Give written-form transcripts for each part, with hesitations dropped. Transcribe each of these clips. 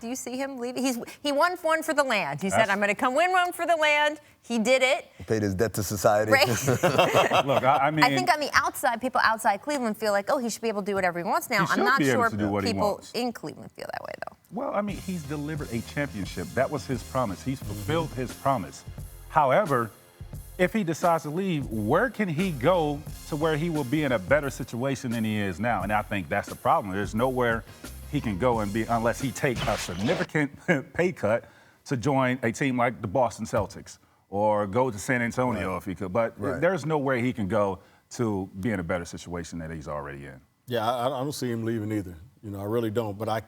Do you see him leaving? He won one for the land. He said, I'm going to come win one for the land. He did it. He paid his debt to society. Right. Look, I mean, I think on the outside, people outside Cleveland feel like, oh, he should be able to do whatever he wants now. I'm not sure people in Cleveland feel that way, though. Well, I mean, he's delivered a championship. That was his promise. He's fulfilled his promise. However, if he decides to leave, where can he go to where he will be in a better situation than he is now? And I think that's the problem. There's nowhere he can go and be unless he takes a significant pay cut to join a team like the Boston Celtics or go to San Antonio if he could. But there's nowhere he can go to be in a better situation that he's already in. Yeah, I don't see him leaving either. You know, I really don't. But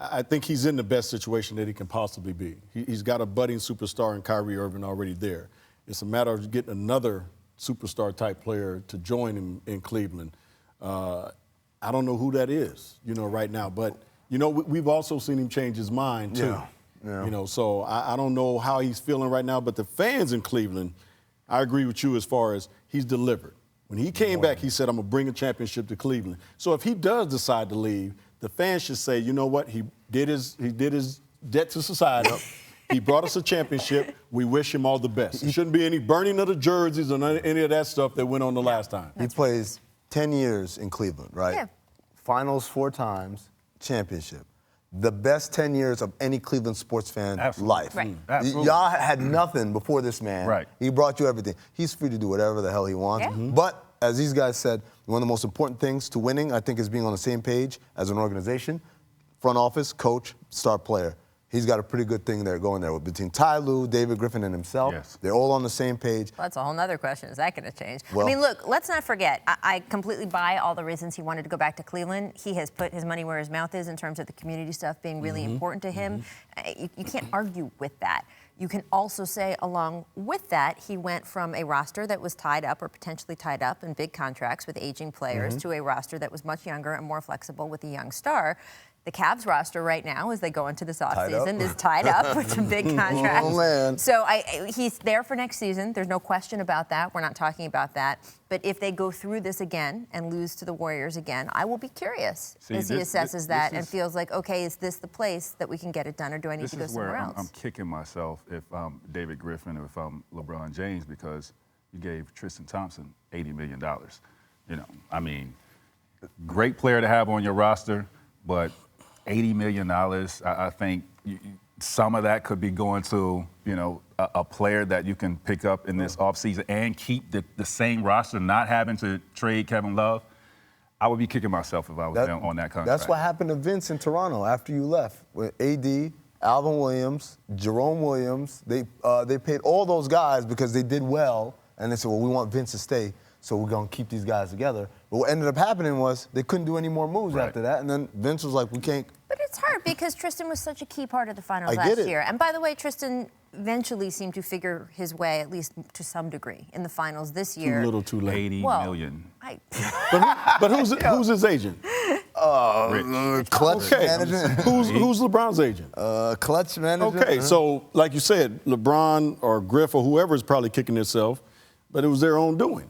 I think he's in the best situation that he can possibly be. He's got a budding superstar in Kyrie Irving already there. It's a matter of getting another superstar-type player to join him in Cleveland. I don't know who that is, you know, right now. But, you know, we've also seen him change his mind, too. Yeah. You know, so I don't know how he's feeling right now. But the fans in Cleveland, I agree with you as far as he's delivered. When he came back, he said, I'm going to bring a championship to Cleveland. So if he does decide to leave, the fans should say, you know what, he did his debt to society. He brought us a championship. We wish him all the best. There shouldn't be any burning of the jerseys or any of that stuff that went on the last time. He plays 10 years in Cleveland, right? Yeah. Finals 4 times, championship. The best 10 years of any Cleveland sports fan life. Right. Y'all had nothing before this man. Right. He brought you everything. He's free to do whatever the hell he wants. Yeah. But as these guys said, one of the most important things to winning, I think, is being on the same page as an organization. Front office, coach, star player. He's got a pretty good thing there going there between Ty Lue, David Griffin, and himself. Yes. They're all on the same page. Well, that's a whole nother question. Is that going to change? Well, I mean, look, let's not forget. I completely buy all the reasons he wanted to go back to Cleveland. He has put his money where his mouth is in terms of the community stuff being really important to him. You can't argue with that. You can also say along with that, he went from a roster that was tied up or potentially tied up in big contracts with aging players to a roster that was much younger and more flexible with a young star. The Cavs roster right now, as they go into this offseason, is tied up with some big contracts. Oh, man. So he's there for next season. There's no question about that. We're not talking about that. But if they go through this again and lose to the Warriors again, I will be curious as he assesses that and feels like, okay, is this the place that we can get it done, or do I need to go somewhere else? I'm kicking myself if I'm David Griffin or if I'm LeBron James, because you gave Tristan Thompson $80 million. You know, I mean, great player to have on your roster, but $80 million, I think some of that could be going to, you know, a player that you can pick up in this offseason and keep the same roster, not having to trade Kevin Love. I would be kicking myself if I was on that contract. That's what happened to Vince in Toronto after you left. With AD, Alvin Williams, Jerome Williams, they paid all those guys because they did well, and they said, well, we want Vince to stay, so we're going to keep these guys together. But what ended up happening was they couldn't do any more moves after that, and then Vince was like, we can't. But it's hard because Tristan was such a key part of the finals last year. And by the way, Tristan eventually seemed to figure his way, at least to some degree, in the finals this year. Too little, too late. $80 million. But who's his agent? Clutch manager. Who's LeBron's agent? Clutch manager. Okay, so like you said, LeBron or Griff or whoever is probably kicking himself, but it was their own doing.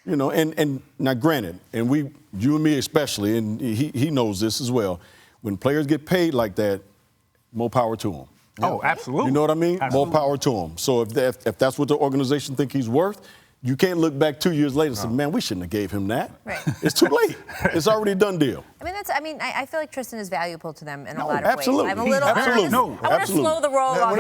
You know, and now granted, and you and me especially, and he knows this as well, when players get paid like that, more power to them. Oh, absolutely. You know what I mean? Absolutely. More power to them. So if that's what the organization think he's worth, you can't look back 2 years later and say, man, we shouldn't have gave him that. Right. It's too late. It's already a done deal. I feel like Tristan is valuable to them in a lot of absolutely. ways. I'm a little, Absolutely. I want to slow the roll off.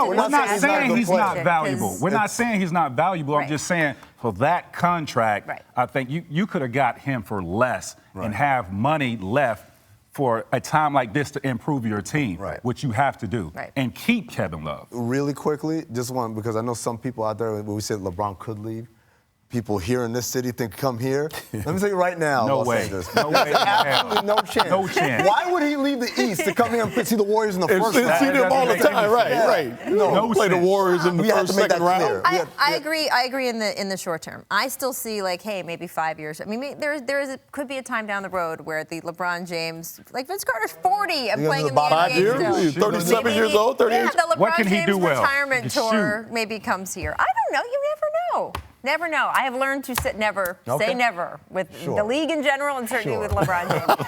We're not saying he's not valuable. We're not saying he's not valuable. Right. I'm just saying for that contract, Right. I think you could have got him for less and have money left for a time like this to improve your team, which you have to do, and keep Kevin Love. Really quickly, just one, because I know some people out there, when we said LeBron could leave, people here in this city think come here. Let me tell you right now, No Los way. Angeles. No way. Absolutely no chance. No chance. Why would he leave the East to come here and see the Warriors in the first round? See them all the time, right. No play the Warriors in the first, second round. I agree in the short term. I still see, like, hey, maybe 5 years. I mean, could be a time down the road where the LeBron James, like Vince Carter's 40 and playing in the NBA 5 years? 37 years old, 38? Yeah, the What LeBron can he James do well? retirement tour maybe comes here. I don't know. You never know. Never know. I have learned to say never with the league in general and certainly with LeBron James.